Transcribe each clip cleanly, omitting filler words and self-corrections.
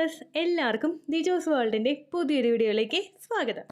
Viewers, എല്ലാവർക്കും ദിജോസ് വേൾഡിൻ്റെ പുതിയൊരു വീഡിയോയിലേക്ക് സ്വാഗതം.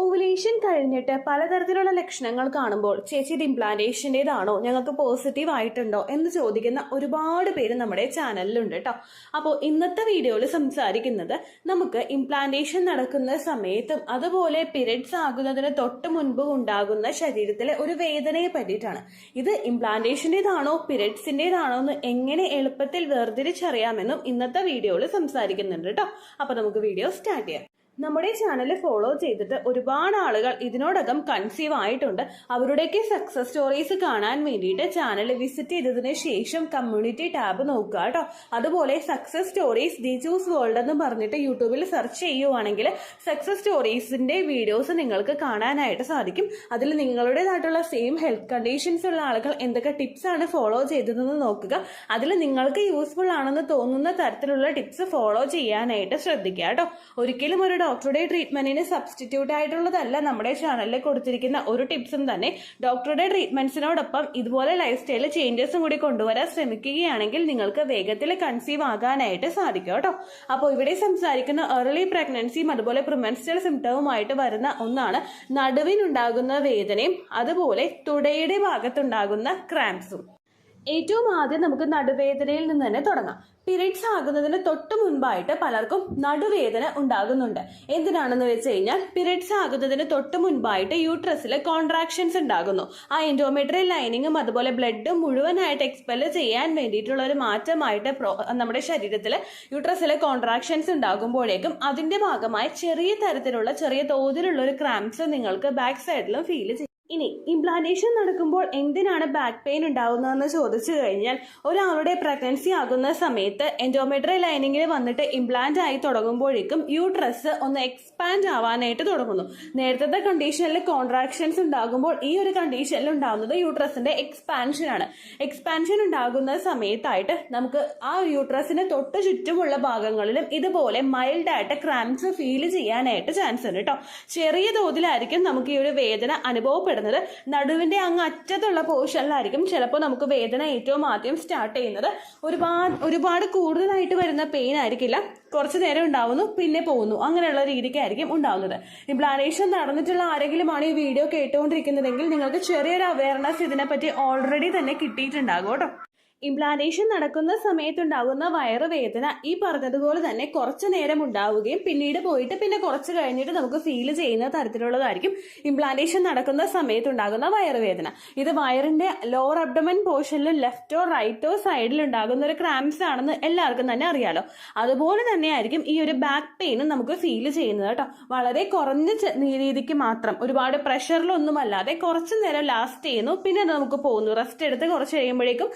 ഓവുലേഷൻ കഴിഞ്ഞിട്ട് പലതരത്തിലുള്ള ലക്ഷണങ്ങൾ കാണുമ്പോൾ ചേച്ചി ഇത് ഇംപ്ലാന്റേഷൻ്റെതാണോ, ഞങ്ങൾക്ക് പോസിറ്റീവ് ആയിട്ടുണ്ടോ എന്ന് ചോദിക്കുന്ന ഒരുപാട് പേര് നമ്മുടെ ചാനലിലുണ്ട് കേട്ടോ. അപ്പോൾ ഇന്നത്തെ വീഡിയോയിൽ സംസാരിക്കുന്നത് നമുക്ക് ഇംപ്ലാന്റേഷൻ നടക്കുന്ന സമയത്തും അതുപോലെ പീരിയഡ്സ് ആകുന്നതിന് തൊട്ട് മുൻപ് ഉണ്ടാകുന്ന ശരീരത്തിലെ ഒരു വേദനയെ പറ്റിയിട്ടാണ്. ഇത് ഇംപ്ലാന്റേഷൻ്റെതാണോ പീരിയഡ്സിൻ്റെതാണോ എന്ന് എങ്ങനെ എളുപ്പത്തിൽ വേർതിരിച്ചറിയാമെന്നും ഇന്നത്തെ വീഡിയോയിൽ സംസാരിക്കുന്നുണ്ട് കേട്ടോ. അപ്പോൾ നമുക്ക് വീഡിയോ സ്റ്റാർട്ട് ചെയ്യാം. നമ്മുടെ ചാനൽ ഫോളോ ചെയ്തിട്ട് ഒരുപാട് ആളുകൾ ഇതിനോടകം കൺസീവ് ആയിട്ടുണ്ട്. അവരുടെയൊക്കെ സക്സസ് സ്റ്റോറീസ് കാണാൻ വേണ്ടിയിട്ട് ചാനൽ വിസിറ്റ് ചെയ്തതിന് ശേഷം കമ്മ്യൂണിറ്റി ടാബ് നോക്കുക കേട്ടോ. അതുപോലെ സക്സസ് സ്റ്റോറീസ് ദിജോസ് വേൾഡ് എന്ന് പറഞ്ഞിട്ട് യൂട്യൂബിൽ സെർച്ച് ചെയ്യുവാണെങ്കിൽ സക്സസ് സ്റ്റോറീസിന്റെ വീഡിയോസ് നിങ്ങൾക്ക് കാണാനായിട്ട് സാധിക്കും. അതിൽ നിങ്ങളുടേതായിട്ടുള്ള സെയിം ഹെൽത്ത് കണ്ടീഷൻസ് ഉള്ള ആളുകൾ എന്തൊക്കെ ടിപ്സ് ആണ് ഫോളോ ചെയ്തതെന്ന് നോക്കുക. അതിൽ നിങ്ങൾക്ക് യൂസ്ഫുൾ ആണെന്ന് തോന്നുന്ന തരത്തിലുള്ള ടിപ്സ് ഫോളോ ചെയ്യാനായിട്ട് ശ്രദ്ധിക്കുക കേട്ടോ. ഒരിക്കലും ഒരു ഡോക്ടറുടെ ട്രീറ്റ്മെന്റിന് സബ്സ്റ്റിറ്റ്യൂട്ട് ആയിട്ടുള്ളതല്ല നമ്മുടെ ചാനലിൽ കൊടുത്തിരിക്കുന്ന ഒരു ടിപ്സും തന്നെ. ഡോക്ടറുടെ ട്രീറ്റ്മെന്റ്സിനോടൊപ്പം ഇതുപോലെ ലൈഫ് സ്റ്റൈൽ ചേഞ്ചസും കൂടി കൊണ്ടുവരാൻ ശ്രമിക്കുകയാണെങ്കിൽ നിങ്ങൾക്ക് വേഗത്തിൽ കൺസീവ് ആകാനായിട്ട് സാധിക്കും കേട്ടോ. അപ്പോൾ ഇവിടെ സംസാരിക്കുന്ന ഏർലി പ്രഗ്നൻസിയും അതുപോലെ പ്രിമെൻസ്ട്രൽ സിംറ്റവുമായിട്ട് വരുന്ന ഒന്നാണ് നടുവിനുണ്ടാകുന്ന വേദനയും അതുപോലെ തുടയുടെ ഭാഗത്തുണ്ടാകുന്ന ക്രാംസും. ഏറ്റവും ആദ്യം നമുക്ക് നടുവേദനയിൽ നിന്ന് തന്നെ തുടങ്ങാം. പീരിയഡ്സ് ആകുന്നതിന് തൊട്ട് മുൻപായിട്ട് പലർക്കും നടുവേദന ഉണ്ടാകുന്നുണ്ട്. എന്തിനാണെന്ന് വെച്ച് കഴിഞ്ഞാൽ പീരിയഡ്സ് ആകുന്നതിന് തൊട്ട് മുൻപായിട്ട് യൂട്രസിൽ കോൺട്രാക്ഷൻസ് ഉണ്ടാകുന്നു. ആ എൻഡോമെട്രിയൽ ലൈനിങ്ങും അതുപോലെ ബ്ലഡും മുഴുവനായിട്ട് എക്സ്പെല് ചെയ്യാൻ വേണ്ടിയിട്ടുള്ള ഒരു മാറ്റമായിട്ട് നമ്മുടെ ശരീരത്തിൽ യൂട്രസിലെ കോൺട്രാക്ഷൻസ് ഉണ്ടാകുമ്പോഴേക്കും അതിന്റെ ഭാഗമായി ചെറിയ തോതിലുള്ള ഒരു ക്രാംസ് നിങ്ങൾക്ക് ബാക്ക് സൈഡിലും ഫീൽ ചെയ്യും. ഇനി ഇംപ്ലാന്റേഷൻ നടക്കുമ്പോൾ എന്തിനാണ് ബാക്ക് പെയിൻ ഉണ്ടാകുന്നതെന്ന് ചോദിച്ചു കഴിഞ്ഞാൽ ഒരാളുടെ പ്രഗ്നൻസി ആകുന്ന സമയത്ത് എൻഡോമെട്രിയൽ ലൈനിങ്ങിൽ വന്നിട്ട് ഇംപ്ലാന്റ് ആയി തുടങ്ങുമ്പോഴേക്കും യൂട്രസ് ഒന്ന് എക്സ്പാൻഡ് ആവാനായിട്ട് തുടങ്ങുന്നു. നേരത്തെ കണ്ടീഷനിൽ കോൺട്രാക്ഷൻസ് ഉണ്ടാകുമ്പോൾ ഈ ഒരു കണ്ടീഷനിൽ ഉണ്ടാകുന്നത് യൂട്രസിന്റെ എക്സ്പാൻഷൻ ആണ്. എക്സ്പാൻഷൻ ഉണ്ടാകുന്ന സമയത്തായിട്ട് നമുക്ക് ആ യൂട്രസിന് തൊട്ട് ചുറ്റുമുള്ള ഭാഗങ്ങളിലും ഇതുപോലെ മൈൽഡ് ആയിട്ട് ക്രാംസ് ഫീൽ ചെയ്യാനായിട്ട് ചാൻസ് ഉണ്ട് കേട്ടോ. ചെറിയ തോതിലായിരിക്കും നമുക്ക് ഈ ഒരു വേദന അനുഭവപ്പെടുന്നത്. നടുവിന്റെ അങ്ങ് അറ്റത്തുള്ള പോർഷനിലായിരിക്കും ചിലപ്പോൾ നമുക്ക് വേദന ഏറ്റവും ആദ്യം സ്റ്റാർട്ട് ചെയ്യുന്നത്. ഒരുപാട് കൂടുതലായിട്ട് വരുന്ന പെയിൻ ആയിരിക്കില്ല, കുറച്ചു നേരം ഉണ്ടാവുന്നു പിന്നെ പോകുന്നു, അങ്ങനെയുള്ള രീതിക്കായിരിക്കും ഉണ്ടാവുന്നത്. ഇംപ്ലാന്റേഷൻ നടന്നിട്ടുള്ള ആരെങ്കിലുമാണ് ഈ വീഡിയോ കേട്ടുകൊണ്ടിരിക്കുന്നതെങ്കിൽ നിങ്ങൾക്ക് ചെറിയൊരു അവയർനെസ് ഇതിനെപ്പറ്റി ഓൾറെഡി തന്നെ കിട്ടിയിട്ടുണ്ടാകും കേട്ടോ. ഇംപ്ലാന്റേഷൻ നടക്കുന്ന സമയത്തുണ്ടാകുന്ന വയറുവേദന ഈ പറഞ്ഞതുപോലെ തന്നെ കുറച്ചു നേരം ഉണ്ടാവുകയും പിന്നീട് പോയിട്ട് പിന്നെ കുറച്ച് കഴിഞ്ഞിട്ട് നമുക്ക് ഫീൽ ചെയ്യുന്ന തരത്തിലുള്ളതായിരിക്കും ഇംപ്ലാന്റേഷൻ നടക്കുന്ന സമയത്തുണ്ടാകുന്ന വയറുവേദന. ഇത് വയറിന്റെ ലോവർ അബ്ഡമൻ പോർഷനിൽ ലെഫ്റ്റോ റൈറ്റോ സൈഡിൽ ഉണ്ടാകുന്ന ഒരു ക്രാംസ് ആണെന്ന് എല്ലാവർക്കും തന്നെ അറിയാലോ. അതുപോലെ തന്നെയായിരിക്കും ഈ ഒരു ബാക്ക് പെയിനും നമുക്ക് ഫീൽ ചെയ്യുന്നത് കേട്ടോ. വളരെ കുറഞ്ഞ രീതിക്ക് മാത്രം, ഒരുപാട് പ്രഷറിലൊന്നും അല്ലാതെ കുറച്ചു നേരം ലാസ്റ്റ് ചെയ്യുന്നു, പിന്നെ നമുക്ക് പോകുന്നു. റെസ്റ്റ് എടുത്ത് കുറച്ച് കഴിയുമ്പോഴേക്കും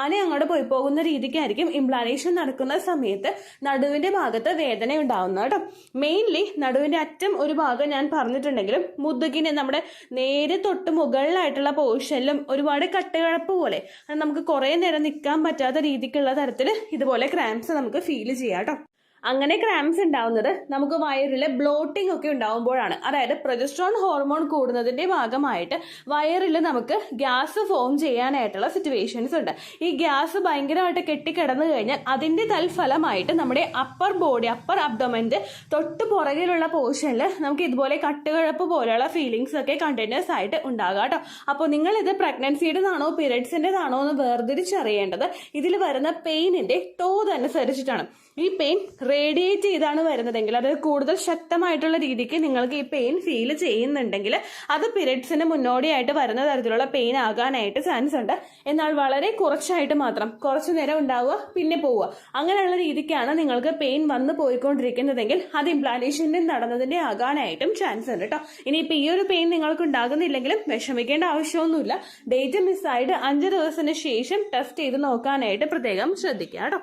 താനെ അങ്ങോട്ട് പോയി പോകുന്ന രീതിക്കായിരിക്കും ഇംപ്ലാന്റേഷൻ നടക്കുന്ന സമയത്ത് നടുവിന്റെ ഭാഗത്ത് വേദന ഉണ്ടാവുന്നത് കേട്ടോ. മെയിൻലി നടുവിന്റെ അറ്റം ഒരു ഭാഗം ഞാൻ പറഞ്ഞിട്ടുണ്ടെങ്കിലും മുതുകിന് നമ്മുടെ നേരെ തൊട്ട് മുകളിലായിട്ടുള്ള പോർഷനിലും ഒരുപാട് കട്ടുകഴപ്പ് പോലെ നമുക്ക് കുറെ നേരം നിൽക്കാൻ പറ്റാത്ത രീതിക്കുള്ള തരത്തിൽ ഇതുപോലെ ക്രാംസ് നമുക്ക് ഫീൽ ചെയ്യാം കേട്ടോ. അങ്ങനെ ക്രാംസ് ഉണ്ടാവുന്നത് നമുക്ക് വയറിലെ ബ്ലോട്ടിംഗ് ഒക്കെ ഉണ്ടാവുമ്പോഴാണ്. അതായത് പ്രൊജസ്ട്രോൺ ഹോർമോൺ കൂടുന്നതിന്റെ ഭാഗമായിട്ട് വയറിൽ നമുക്ക് ഗ്യാസ് ഫോം ചെയ്യാനായിട്ടുള്ള സിറ്റുവേഷൻസ് ഉണ്ട്. ഈ ഗ്യാസ് ഭയങ്കരമായിട്ട് കെട്ടിക്കിടന്നു കഴിഞ്ഞാൽ അതിന്റെ തൽഫലമായിട്ട് നമ്മുടെ അപ്പർ അബ്ഡോമന്റെ തൊട്ട് പുറകിലുള്ള പോർഷനിൽ നമുക്ക് ഇതുപോലെ കട്ടുകഴപ്പ് പോലെയുള്ള ഫീലിങ്സ് ഒക്കെ കണ്ടിന്യൂസ് ആയിട്ട് ഉണ്ടാകാം കേട്ടോ. അപ്പോൾ നിങ്ങൾ ഇത് പ്രഗ്നൻസിയുടേതാണോ പീരിയഡ്സിൻ്റെതാണോ എന്ന് വേർതിരിച്ചറിയേണ്ടത് ഇതിൽ വരുന്ന പെയിനിന്റെ തോത് അനുസരിച്ചിട്ടാണ്. ഈ പെയിൻ റേഡിയേറ്റ് ചെയ്താണ് വരുന്നതെങ്കിൽ, അത് കൂടുതൽ ശക്തമായിട്ടുള്ള രീതിക്ക് നിങ്ങൾക്ക് ഈ പെയിൻ ഫീൽ ചെയ്യുന്നുണ്ടെങ്കിൽ അത് പീരിയഡ്സിന് മുന്നോടിയായിട്ട് വരുന്ന തരത്തിലുള്ള പെയിൻ ആകാനായിട്ട് ചാൻസ് ഉണ്ട്. എന്നാൽ വളരെ കുറച്ചായിട്ട് മാത്രം കുറച്ചു നേരം ഉണ്ടാവുക പിന്നെ പോവുക, അങ്ങനെയുള്ള രീതിക്കാണ് നിങ്ങൾക്ക് പെയിൻ വന്ന് പോയിക്കൊണ്ടിരിക്കുന്നതെങ്കിൽ അത് ഇംപ്ലാന്റേഷനിൽ നടന്നതിന്റെ ആകാനായിട്ടും ചാൻസ് ഉണ്ട് കേട്ടോ. ഇനിയിപ്പോൾ ഈ ഒരു പെയിൻ നിങ്ങൾക്ക് ഉണ്ടാകുന്നില്ലെങ്കിലും വിഷമിക്കേണ്ട ആവശ്യമൊന്നുമില്ല. ഡേറ്റ് മിസ്സായിട്ട് 5 ദിവസത്തിന് ശേഷം ടെസ്റ്റ് ചെയ്ത് നോക്കാനായിട്ട് പ്രത്യേകം ശ്രദ്ധിക്കുക കേട്ടോ.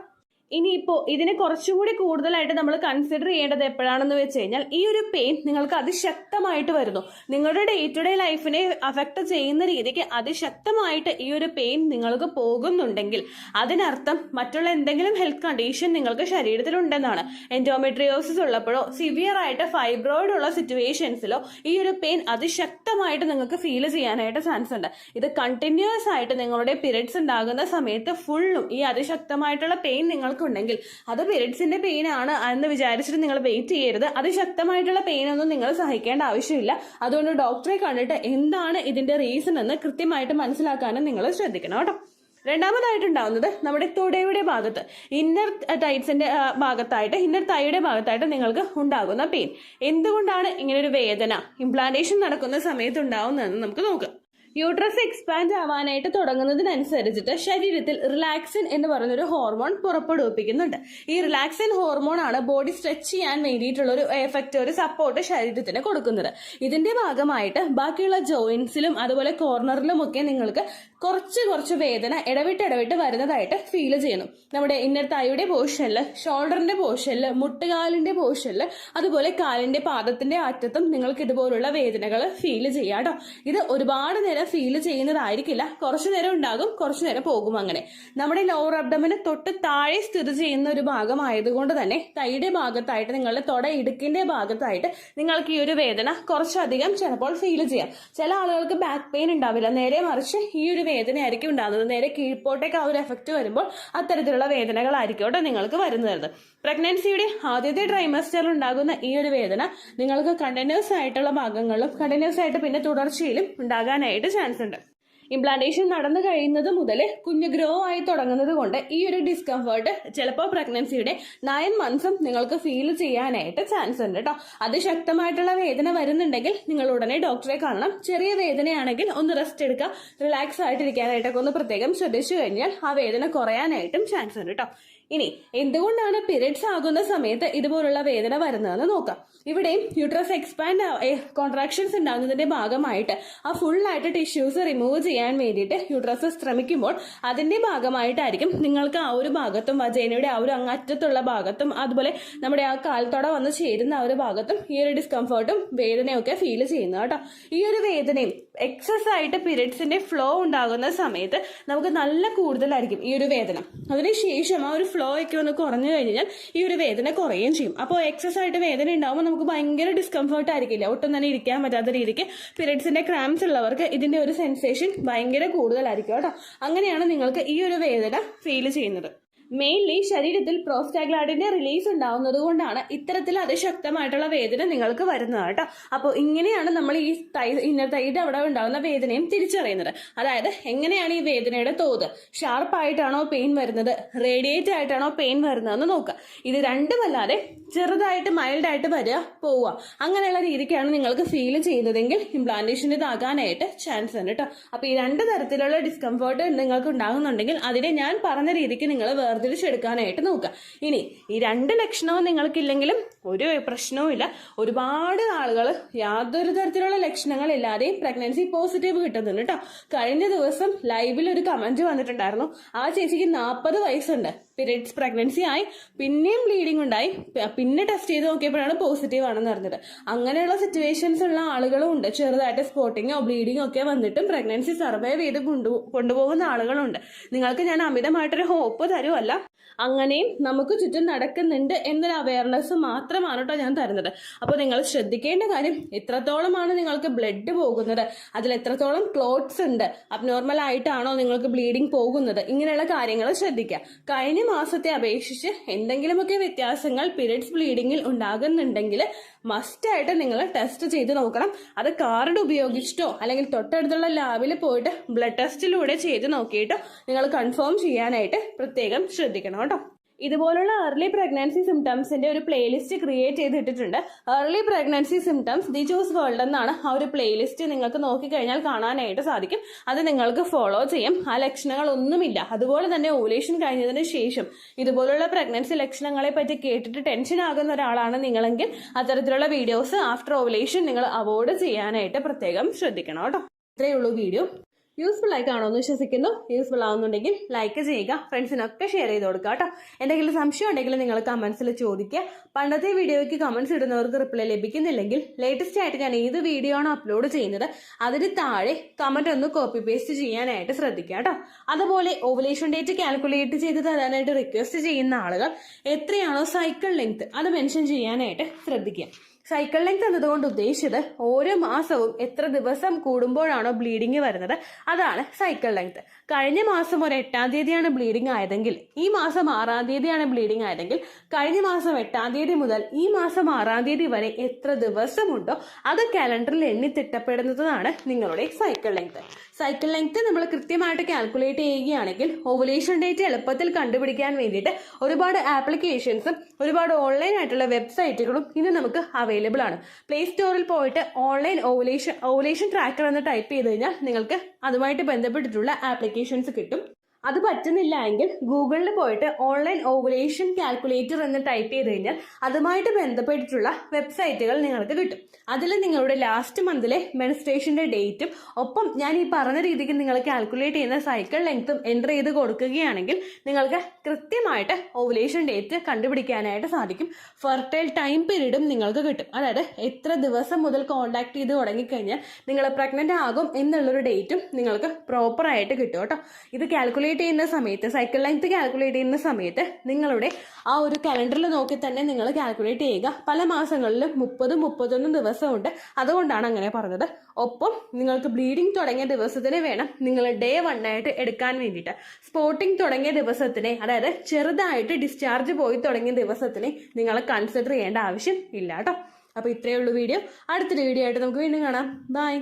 ഇനിയിപ്പോ ഇതിനെ കുറച്ചും കൂടി കൂടുതലായിട്ട് നമ്മൾ കൺസിഡർ ചെയ്യേണ്ടത് എപ്പോഴാണെന്ന് വെച്ച് കഴിഞ്ഞാൽ ഈ ഒരു പെയിൻ നിങ്ങൾക്ക് അതിശക്തമായിട്ട് വരുന്നു, നിങ്ങളുടെ ഡേ ടു ഡേ ലൈഫിനെ അഫക്ട് ചെയ്യുന്ന രീതിക്ക് അതിശക്തമായിട്ട് ഈ ഒരു പെയിൻ നിങ്ങൾക്ക് പോകുന്നുണ്ടെങ്കിൽ അതിനർത്ഥം മറ്റുള്ള എന്തെങ്കിലും ഹെൽത്ത് കണ്ടീഷൻ നിങ്ങൾക്ക് ശരീരത്തിലുണ്ടെന്നാണ്. എൻഡോമെട്രിയോസിസ് ഉള്ളപ്പോഴോ സിവിയർ ആയിട്ട് ഫൈബ്രോയിഡ് ഉള്ള സിറ്റുവേഷൻസിലോ ഈ ഒരു പെയിൻ അതിശക്തമായിട്ട് നിങ്ങൾക്ക് ഫീൽ ചെയ്യാനായിട്ട് ചാൻസ് ഉണ്ട്. ഇത് കണ്ടിന്യൂസ് ആയിട്ട് നിങ്ങളുടെ പീരിയഡ്സ് ഉണ്ടാകുന്ന സമയത്ത് ഫുള്ളും ഈ അതിശക്തമായിട്ടുള്ള പെയിൻ നിങ്ങൾക്ക് നിങ്ങൾക്കുണ്ടെങ്കിൽ അത് പീരിയഡ്സിന്റെ പെയിൻ ആണ് എന്ന് വിചാരിച്ചിട്ട് നിങ്ങൾ വെയിറ്റ് ചെയ്യരുത്. അതിശക്തമായിട്ടുള്ള പെയിൻ ഒന്നും നിങ്ങൾ സഹിക്കേണ്ട ആവശ്യമില്ല. അതുകൊണ്ട് ഡോക്ടറെ കണ്ടിട്ട് എന്താണ് ഇതിന്റെ റീസൺ എന്ന് കൃത്യമായിട്ട് മനസ്സിലാക്കാനും നിങ്ങൾ ശ്രദ്ധിക്കണം കേട്ടോ. രണ്ടാമതായിട്ടുണ്ടാവുന്നത് നമ്മുടെ തുടയുടെ ഭാഗത്ത് ഇന്നർ ടൈറ്റ്സിന്റെ ഭാഗത്തായിട്ട്, ഇന്നർ തൈയുടെ ഭാഗത്തായിട്ട് നിങ്ങൾക്ക് ഉണ്ടാകുന്ന പെയിൻ. എന്തുകൊണ്ടാണ് ഇങ്ങനൊരു വേദന ഇംപ്ലാന്റേഷൻ നടക്കുന്ന സമയത്ത് ഉണ്ടാവുന്നതെന്ന് നമുക്ക് നോക്കാം. യൂട്രസ് എക്സ്പാൻഡ് ആവാനായിട്ട് തുടങ്ങുന്നതിനനുസരിച്ചിട്ട് ശരീരത്തിൽ റിലാക്സിൻ എന്ന് പറയുന്നൊരു ഹോർമോൺ പുറപ്പെടുവിപ്പിക്കുന്നുണ്ട്. ഈ റിലാക്സിൻ ഹോർമോൺ ആണ് ബോഡി സ്ട്രെച്ച് ചെയ്യാൻ വേണ്ടിയിട്ടുള്ള ഒരു എഫക്റ്റ്, ഒരു സപ്പോർട്ട് ശരീരത്തിന് കൊടുക്കുന്നത്. ഇതിന്റെ ഭാഗമായിട്ട് ബാക്കിയുള്ള ജോയിന്റ്സിലും അതുപോലെ കോർണറിലും ഒക്കെ നിങ്ങൾക്ക് കുറച്ച് വേദന ഇടവിട്ട് വരുന്നതായിട്ട് ഫീൽ ചെയ്യുന്നു. നമ്മുടെ ഇന്നർ തൈയുടെ പോർഷനിൽ, ഷോൾഡറിന്റെ പോർഷനിൽ, മുട്ടുകാലിന്റെ പോർഷനിൽ, അതുപോലെ കാലിന്റെ പാദത്തിന്റെ അറ്റത്തും നിങ്ങൾക്ക് ഇതുപോലുള്ള വേദനകൾ ഫീൽ ചെയ്യാം കേട്ടോ. ഇത് ഒരുപാട് നേരം ഫീൽ ചെയ്യുന്നതായിരിക്കില്ല, കുറച്ചു നേരം ഉണ്ടാകും, കുറച്ചു നേരം പോകും. അങ്ങനെ നമ്മുടെ ലോവർ അബ്ഡമിന് തൊട്ട് താഴെ സ്ഥിതി ചെയ്യുന്ന ഒരു ഭാഗമായതുകൊണ്ട് തന്നെ തൈയുടെ ഭാഗത്തായിട്ട്, നിങ്ങളുടെ തൊട ഇടുക്കിന്റെ ഭാഗത്തായിട്ട് നിങ്ങൾക്ക് ഈ ഒരു വേദന കുറച്ചധികം ചിലപ്പോൾ ഫീൽ ചെയ്യാം. ചില ആളുകൾക്ക് ബാക്ക് പെയിൻ ഉണ്ടാവില്ല, നേരെ മറിച്ച് ഈ ഒരു വേദനയായിരിക്കും ഉണ്ടാകുന്നത്. നേരെ കീഴ്പോട്ടേക്ക് ആ ഒരു എഫക്റ്റ് വരുമ്പോൾ അത്തരത്തിലുള്ള വേദനകളായിരിക്കും കേട്ടോ നിങ്ങൾക്ക് വരുന്നത്. പ്രഗ്നൻസിയുടെ ആദ്യത്തെ ട്രൈമസ്റ്ററിൽ ഉണ്ടാകുന്ന ഈ ഒരു വേദന നിങ്ങൾക്ക് കണ്ടിന്യൂസ് ആയിട്ടുള്ള ഭാഗങ്ങളിലും കണ്ടിന്യൂസ് ആയിട്ട് പിന്നെ തുടർച്ചയിലും ഉണ്ടാകാനായിട്ട് ചാൻസ് ഉണ്ട്. ഇംപ്ലാന്റേഷൻ നടന്നു കഴിയുന്നത് മുതൽ കുഞ്ഞ് ഗ്രോ ആയി തുടങ്ങുന്നത് കൊണ്ട് ഈ ഒരു ഡിസ്കംഫേർട്ട് ചിലപ്പോൾ പ്രഗ്നൻസിയുടെ 9 months നിങ്ങൾക്ക് ഫീൽ ചെയ്യാനായിട്ട് ചാൻസ് ഉണ്ട് കേട്ടോ. അതിശക്തമായിട്ടുള്ള വേദന വരുന്നുണ്ടെങ്കിൽ നിങ്ങൾ ഉടനെ ഡോക്ടറെ കാണണം. ചെറിയ വേദനയാണെങ്കിൽ ഒന്ന് റെസ്റ്റ് എടുക്കുക, റിലാക്സ് ആയിട്ടിരിക്കാനായിട്ടൊക്കെ ഒന്ന് പ്രത്യേകം ശ്രദ്ധിച്ചു കഴിഞ്ഞാൽ ആ വേദന കുറയാനായിട്ടും ചാൻസ് ഉണ്ട് കേട്ടോ. ഇനി എന്തുകൊണ്ടാണ് പീരിയഡ്സ് ആകുന്ന സമയത്ത് ഇതുപോലുള്ള വേദന വരുന്നതെന്ന് നോക്കാം. ഇവിടെയും യൂട്രസ് എക്സ്പാൻഡ് കോൺട്രാക്ഷൻസ് ഉണ്ടാകുന്നതിന്റെ ഭാഗമായിട്ട് ആ ഫുള്ളായിട്ട് ടിഷ്യൂസ് റിമൂവ് ചെയ്യാൻ വേണ്ടിയിട്ട് യൂട്രസ് ശ്രമിക്കുമ്പോൾ അതിന്റെ ഭാഗമായിട്ടായിരിക്കും നിങ്ങൾക്ക് ആ ഒരു ഭാഗത്തും വജൈനയുടെ ആ ഒരു അങ്ങറ്റത്തുള്ള ഭാഗത്തും അതുപോലെ നമ്മുടെ ആ കാൽത്തോട വന്ന് ചേരുന്ന ആ ഒരു ഭാഗത്തും ഈ ഒരു ഡിസ്കംഫർട്ടും വേദനയും ഒക്കെ ഫീൽ ചെയ്യുന്നത് കേട്ടോ. ഈ ഒരു വേദനയും എക്സസ് ആയിട്ട് പീരിയഡ്സിന്റെ ഫ്ലോ ഉണ്ടാകുന്ന സമയത്ത് നമുക്ക് നല്ല കൂടുതലായിരിക്കും ഈ ഒരു വേദന. അതിനുശേഷം ആ ഒരു ഫ്ലോ ഒക്കെ ഒന്ന് കുറഞ്ഞു കഴിഞ്ഞാൽ ഈ ഒരു വേദന കുറയുകയും ചെയ്യും. അപ്പോൾ എക്സസ് ആയിട്ട് വേദന ഉണ്ടാകുമ്പോൾ നമുക്ക് ഭയങ്കര ഡിസ്കംഫർട്ട് ആയിരിക്കില്ല, ഒട്ടും തന്നെ ഇരിക്കാൻ പറ്റാത്ത രീതിക്ക്. പീരിയഡ്സിന്റെ ക്രാംസ് ഉള്ളവർക്ക് ഇതിന്റെ ഒരു സെൻസേഷൻ ഭയങ്കര കൂടുതലായിരിക്കും കേട്ടോ. അങ്ങനെയാണ് നിങ്ങൾക്ക് ഈ ഒരു വേദന ഫീൽ ചെയ്യുന്നത്. മെയിൻലി ശരീരത്തിൽ പ്രോസ്റ്റാഗ്ലാൻഡിന്റെ റിലീസ് ഉണ്ടാവുന്നത് കൊണ്ടാണ് ഇത്തരത്തിൽ അതിശക്തമായിട്ടുള്ള വേദന നിങ്ങൾക്ക് വരുന്നത് കേട്ടോ. അപ്പോൾ ഇങ്ങനെയാണ് നമ്മൾ ഈ ഇന്നർ തൈയുടെ അവിടെ ഉണ്ടാകുന്ന വേദനയും തിരിച്ചറിയുന്നത്. അതായത് എങ്ങനെയാണ് ഈ വേദനയുടെ തോത്, ഷാർപ്പായിട്ടാണോ പെയിൻ വരുന്നത്, റേഡിയേറ്റ് ആയിട്ടാണോ പെയിൻ വരുന്നതെന്ന് നോക്കുക. ഇത് രണ്ടുമല്ലാതെ ചെറുതായിട്ട് മൈൽഡായിട്ട് വരിക പോവുക അങ്ങനെയുള്ള രീതിക്കാണ് നിങ്ങൾക്ക് ഫീൽ ചെയ്യുന്നതെങ്കിൽ ഇംപ്ലാന്റേഷൻ ഇതാകാനായിട്ട് ചാൻസ് ഉണ്ട് കേട്ടോ. അപ്പോൾ ഈ 2 തരത്തിലുള്ള ഡിസ്കംഫേർട്ട് നിങ്ങൾക്ക് ഉണ്ടാകുന്നുണ്ടെങ്കിൽ അതിനെ ഞാൻ പറഞ്ഞ രീതിക്ക് നിങ്ങൾ വേർതിരിച്ചെടുക്കാനായിട്ട് നോക്കുക. ഇനി ഈ 2 ലക്ഷണവും നിങ്ങൾക്കില്ലെങ്കിലും ഒരു പ്രശ്നവും ഇല്ല. ഒരുപാട് ആളുകൾ യാതൊരു തരത്തിലുള്ള ലക്ഷണങ്ങളില്ലാതെയും പ്രഗ്നൻസി പോസിറ്റീവ് കിട്ടുന്നുണ്ട് കേട്ടോ. കഴിഞ്ഞ ദിവസം ലൈവിൽ ഒരു കമന്റ് വന്നിട്ടുണ്ടായിരുന്നു. ആ ചേച്ചിക്ക് 40 വയസ്സുണ്ട്, പീരിയഡ്സ് പ്രഗ്നൻസി ആയി, പിന്നെയും ബ്ലീഡിംഗ് ഉണ്ടായി, പിന്നെ ടെസ്റ്റ് ചെയ്ത് നോക്കിയപ്പോഴാണ് പോസിറ്റീവ് ആണെന്ന് അറിഞ്ഞത്. അങ്ങനെയുള്ള സിറ്റുവേഷൻസ് ഉള്ള ആളുകളും ഉണ്ട്. ചെറുതായിട്ട് സ്പോട്ടിങ്ങോ ബ്ലീഡിങ്ങോ ഒക്കെ വന്നിട്ടും പ്രഗ്നൻസി സർവൈവ് ചെയ്ത് കൊണ്ടുപോകുന്ന ആളുകളുണ്ട്. നിങ്ങൾക്ക് ഞാൻ അമിതമായിട്ടൊരു ഹോപ്പ് തരുമല്ല, അങ്ങനെയും നമുക്ക് ചുറ്റും നടക്കുന്നുണ്ട് എന്നൊരു അവയർനെസ് മാത്രമാണ് കേട്ടോ ഞാൻ തരുന്നത്. അപ്പോൾ നിങ്ങൾ ശ്രദ്ധിക്കേണ്ട കാര്യം, എത്രത്തോളമാണ് നിങ്ങൾക്ക് ബ്ലഡ് പോകുന്നത്, അതിൽ എത്രത്തോളം ക്ലോട്ട്സ് ഉണ്ട്, അബ്നോർമൽ ആയിട്ടാണോ നിങ്ങൾക്ക് ബ്ലീഡിങ് പോകുന്നത്, ഇങ്ങനെയുള്ള കാര്യങ്ങൾ ശ്രദ്ധിക്കുക. കഴിഞ്ഞ മാസത്തെ അപേക്ഷിച്ച് എന്തെങ്കിലുമൊക്കെ വ്യത്യാസങ്ങൾ പീരിയഡ്സ് ബ്ലീഡിങ്ങിൽ ഉണ്ടാകുന്നുണ്ടെങ്കിൽ മസ്റ്റായിട്ട് നിങ്ങൾ ടെസ്റ്റ് ചെയ്ത് നോക്കണം. അത് കാർഡ് ഉപയോഗിച്ചിട്ടോ അല്ലെങ്കിൽ തൊട്ടടുത്തുള്ള ലാബിൽ പോയിട്ട് ബ്ലഡ് ടെസ്റ്റിലൂടെ ചെയ്ത് നോക്കിയിട്ട് നിങ്ങൾ കൺഫേം ചെയ്യാനായിട്ട് പ്രത്യേകം ശ്രദ്ധിക്കണം കേട്ടോ. ഇതുപോലുള്ള ഏർലി പ്രഗ്നൻസി സിംറ്റംസിന്റെ ഒരു പ്ലേലിസ്റ്റ് ക്രിയേറ്റ് ചെയ്തിട്ടുണ്ട്. Early pregnancy symptoms the juice world എന്നാണ് ആ ഒരു പ്ലേലിസ്റ്റ്. നിങ്ങൾക്ക് നോക്കിക്കഴിഞ്ഞാൽ കാണാനായിട്ട് സാധിക്കും. അത് നിങ്ങൾക്ക് ഫോളോ ചെയ്യും. ആ ലക്ഷണങ്ങളൊന്നുമില്ല. അതുപോലെ തന്നെ ഓവുലേഷൻ കഴിഞ്ഞതിന് ശേഷം ഇതുപോലുള്ള പ്രഗ്നൻസി ലക്ഷണങ്ങളെ പറ്റി കേട്ടിട്ട് ടെൻഷൻ ആകുന്ന ഒരാളാണ് നിങ്ങളെങ്കിൽ അത്തരത്തിലുള്ള വീഡിയോസ് ആഫ്റ്റർ ഓവുലേഷൻ നിങ്ങൾ അവോയ്ഡ് ചെയ്യാനായിട്ട് പ്രത്യേകം ശ്രദ്ധിക്കണം കേട്ടോ. ഇത്രയേ ഉള്ളൂ വീഡിയോ. യൂസ്ഫുൾ ആയി കാണുമെന്ന് വിശ്വസിക്കുന്നു. യൂസ്ഫുൾ ആവുന്നുണ്ടെങ്കിൽ ലൈക്ക് ചെയ്യുക, ഫ്രണ്ട്സിനൊക്കെ ഷെയർ ചെയ്ത് കൊടുക്കുക കേട്ടോ. എന്തെങ്കിലും സംശയം ഉണ്ടെങ്കിൽ നിങ്ങൾ കമന്റ്സിൽ ചോദിക്കുക. പണ്ടത്തെ വീഡിയോയ്ക്ക് കമന്റ്സ് ഇടുന്നവർക്ക് റിപ്ലൈ ലഭിക്കുന്നില്ലെങ്കിൽ ലേറ്റസ്റ്റ് ആയിട്ട് ഞാൻ ഏത് വീഡിയോ ആണോ അപ്ലോഡ് ചെയ്യുന്നത് അതിന് താഴെ കമന്റ് ഒന്ന് കോപ്പി പേസ്റ്റ് ചെയ്യാനായിട്ട് ശ്രദ്ധിക്കുക കേട്ടോ. അതുപോലെ ഓവുലേഷൻ ഡേറ്റ് കാൽക്കുലേറ്റ് ചെയ്ത് തരാനായിട്ട് റിക്വസ്റ്റ് ചെയ്യുന്ന ആളുകൾ എത്രയാണോ സൈക്കിൾ ലെങ്ത് അത് മെൻഷൻ ചെയ്യാനായിട്ട് ശ്രദ്ധിക്കുക. സൈക്കിൾ ലെങ്ത് എന്നതുകൊണ്ട് ഉദ്ദേശിച്ചത് ഓരോ മാസവും എത്ര ദിവസം കൂടുമ്പോഴാണോ ബ്ലീഡിങ് വരുന്നത് അതാണ് സൈക്കിൾ ലെങ്ത്. കഴിഞ്ഞ മാസം ഒരു 8-ാം തീയതിയാണ് ബ്ലീഡിങ് ആയതെങ്കിൽ ഈ മാസം 6-ാം തീയതിയാണ് ബ്ലീഡിങ് ആയതെങ്കിൽ കഴിഞ്ഞ മാസം 8-ാം തീയതി മുതൽ ഈ മാസം 6-ാം തീയതി വരെ എത്ര ദിവസമുണ്ടോ അത് കാലണ്ടറിൽ എണ്ണി തിട്ടപ്പെടുന്നതാണ് നിങ്ങളുടെ സൈക്കിൾ ലെങ്ത്. സൈക്കിൾ ലെങ്ത് നമ്മൾ കൃത്യമായിട്ട് കാൽക്കുലേറ്റ് ചെയ്യുകയാണെങ്കിൽ ഓവുലേഷൻ ഡേറ്റ് എളുപ്പത്തിൽ കണ്ടുപിടിക്കാൻ വേണ്ടിയിട്ട് ഒരുപാട് ആപ്ലിക്കേഷൻസും ഒരുപാട് ഓൺലൈൻ ആയിട്ടുള്ള വെബ്സൈറ്റുകളും ഇന്ന് നമുക്ക് അവൈലബിൾ ആണ്. പ്ലേ സ്റ്റോറിൽ പോയിട്ട് ഓൺലൈൻ ഓവുലേഷൻ ട്രാക്കർ എന്ന് ടൈപ്പ് ചെയ്ത് കഴിഞ്ഞാൽ നിങ്ങൾക്ക് അതുമായിട്ട് ബന്ധപ്പെട്ടിട്ടുള്ള ആപ്ലിക്കേഷൻസ് കിട്ടും. അത് പറ്റുന്നില്ല എങ്കിൽ ഗൂഗിളിൽ പോയിട്ട് ഓൺലൈൻ ഓവുലേഷൻ കാൽക്കുലേറ്റർ എന്ന് ടൈപ്പ് ചെയ്ത് കഴിഞ്ഞാൽ അതുമായിട്ട് ബന്ധപ്പെട്ടിട്ടുള്ള വെബ്സൈറ്റുകൾ നിങ്ങൾക്ക് കിട്ടും. അതിൽ നിങ്ങളുടെ ലാസ്റ്റ് മന്തിലെ മെൻസ്ട്രേഷന്റെ ഡേറ്റും ഒപ്പം ഞാൻ ഈ പറഞ്ഞ രീതിക്ക് നിങ്ങൾ കാൽക്കുലേറ്റ് ചെയ്യുന്ന സൈക്കിൾ ലെങ്ത്തും എൻ്റർ ചെയ്ത് കൊടുക്കുകയാണെങ്കിൽ നിങ്ങൾക്ക് കൃത്യമായിട്ട് ഓവുലേഷൻ ഡേറ്റ് കണ്ടുപിടിക്കാനായിട്ട് സാധിക്കും. ഫെർട്ടൈൽ ടൈം പീരീഡും നിങ്ങൾക്ക് കിട്ടും. അതായത് എത്ര ദിവസം മുതൽ കോണ്ടാക്ട് ചെയ്ത് തുടങ്ങിക്കഴിഞ്ഞാൽ നിങ്ങൾ പ്രഗ്നന്റ് ആകും എന്നുള്ളൊരു ഡേറ്റും നിങ്ങൾക്ക് പ്രോപ്പറായിട്ട് കിട്ടും കേട്ടോ. ഇത് കാൽക്കുലേറ്റ് ചെയ്യുന്ന സമയത്ത് സൈക്കിൾ ലെങ്ത് കാൽക്കുലേറ്റ് ചെയ്യുന്ന സമയത്ത് നിങ്ങളുടെ ആ ഒരു കലണ്ടറിൽ നോക്കി തന്നെ നിങ്ങൾ കാൽക്കുലേറ്റ് ചെയ്യുക. പല മാസങ്ങളിലും 30-31 ദിവസമുണ്ട്, അതുകൊണ്ടാണ് അങ്ങനെ പറഞ്ഞത്. ഒപ്പം നിങ്ങൾക്ക് ബ്ലീഡിങ് തുടങ്ങിയ ദിവസത്തിന് വേണം നിങ്ങൾ ഡേ 1 ആയിട്ട് എടുക്കാൻ വേണ്ടിയിട്ട്. സ്പോട്ടിങ് തുടങ്ങിയ ദിവസത്തിനെ, അതായത് ചെറുതായിട്ട് ഡിസ്ചാർജ് പോയി തുടങ്ങിയ ദിവസത്തിനെ നിങ്ങൾ കൺസിഡർ ചെയ്യേണ്ട ആവശ്യം ഇല്ല കേട്ടോ. അപ്പോൾ ഇത്രയേ ഉള്ളൂ വീഡിയോ. അടുത്തൊരു വീഡിയോ ആയിട്ട് നമുക്ക് വീണ്ടും കാണാം. ബൈ.